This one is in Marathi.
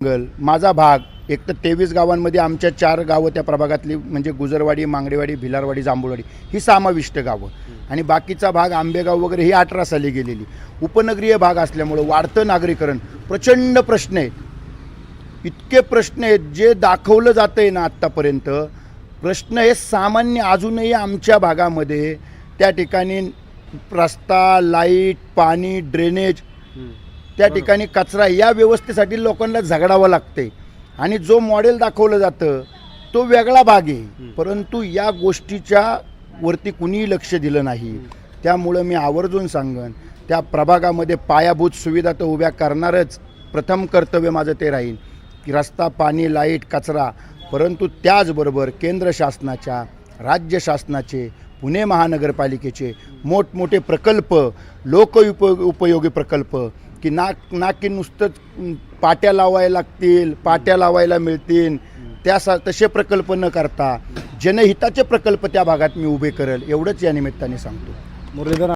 माझा भाग एक तर 23 गावांमध्ये आमच्या 4 गावं त्या प्रभागातली म्हणजे गुजरवाडी, मांगडेवाडी, भिलारवाडी, जांभूळवाडी ही समाविष्ट गावं आणि बाकीचा भाग आंबेगाव वगैरे ही 18 साली गेलेली. उपनगरीय भाग असल्यामुळं वाढतं नागरीकरण, प्रचंड प्रश्न आहेत. इतके प्रश्न आहेत जे दाखवलं जातं आहे ना आत्तापर्यंत. प्रश्न हे सामान्य अजूनही आमच्या भागामध्ये त्या ठिकाणी रस्ता, लाईट, पाणी, ड्रेनेज, त्या ठिकाणी कचरा या व्यवस्थेसाठी लोकांना झगडावं लागते आणि जो मॉडेल दाखवलं जातं तो वेगळा भाग आहे. परंतु या गोष्टीच्या वरती कुणीही लक्ष दिलं नाही. त्यामुळं मी आवर्जून सांगन त्या प्रभागामध्ये पायाभूत सुविधा तर उभ्या करणारच. प्रथम कर्तव्य माझं ते राहील की रस्ता, पाणी, लाईट, कचरा. परंतु त्याचबरोबर केंद्र शासनाच्या, राज्य शासनाचे, पुणे महानगरपालिकेचे मोठमोठे प्रकल्प, उपयोगी प्रकल्प की की नुसतंच पाट्या लावायला लागतील, पाट्या लावायला मिळतील तसे प्रकल्प न करता जनहिताचे प्रकल्प त्या भागात मी उभे करेल एवढंच या निमित्ताने सांगतो. मुरलीधर